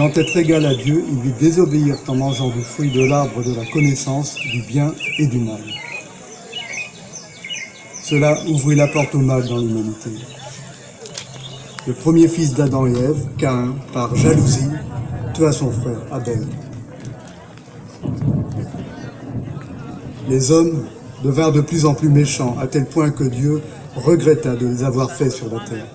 Voulant être égal à Dieu, ils lui désobéirent en mangeant du fruit de l'arbre de la connaissance du bien et du mal. Cela ouvrit la porte au mal dans l'humanité. Le premier fils d'Adam et Ève, Caïn, par jalousie, tua son frère Abel. Les hommes devinrent de plus en plus méchants, à tel point que Dieu regretta de les avoir faits sur la terre.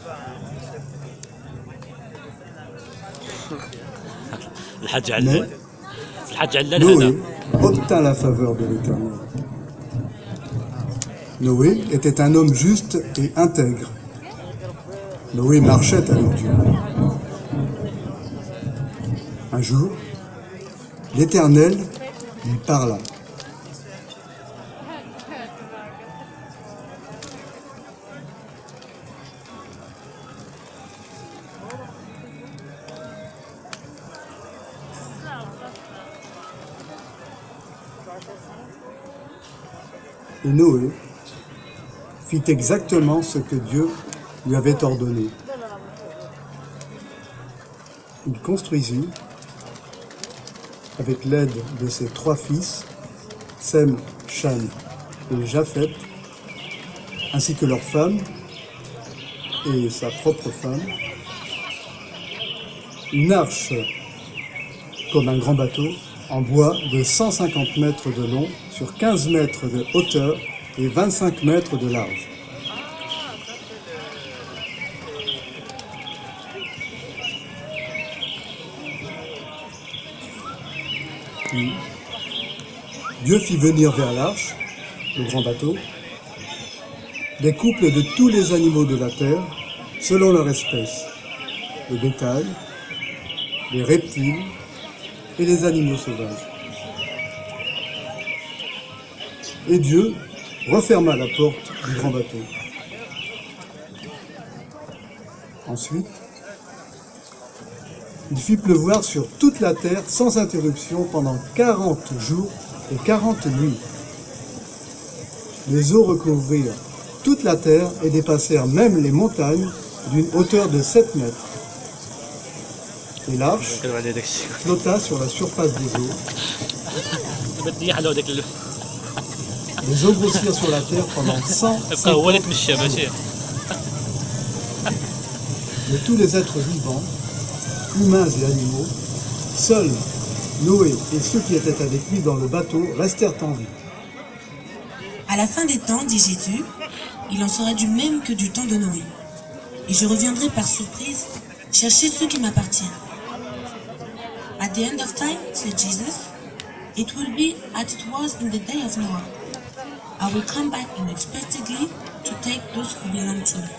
Mais Noé obtint la faveur de l'Éternel. Noé était un homme juste et intègre. Noé marchait avec Dieu. Un jour, l'Éternel lui parla. Et Noé fit exactement ce que Dieu lui avait ordonné. Il construisit, avec l'aide de ses 3 fils, Sem, Cham et Japheth, ainsi que leurs femmes et sa propre femme, une arche comme un grand bateau en bois de 150 mètres de long sur 15 mètres de hauteur et 25 mètres de large. Puis, Dieu fit venir vers l'arche, le grand bateau, des couples de tous les animaux de la terre, selon leur espèce, le bétail, les reptiles et les animaux sauvages. Et Dieu referma la porte du grand bateau. Ensuite, il fit pleuvoir sur toute la terre sans interruption pendant 40 jours et 40 nuits. Les eaux recouvrirent toute la terre et dépassèrent même les montagnes d'une hauteur de 7 mètres. Et l'arche flotta sur la surface des eaux. Les eaux grossirent sur la terre pendant 150 jours. De tous les êtres vivants, humains et animaux, seuls Noé et ceux qui étaient avec lui dans le bateau restèrent en vie. À la fin des temps, dit Jésus, il en sera du même que du temps de Noé. Et je reviendrai par surprise chercher ceux qui m'appartiennent. At the end of time, said Jesus, it will be as it was in the day of Noah. I will come back unexpectedly to take those who belong to me.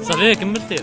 صافي كملتي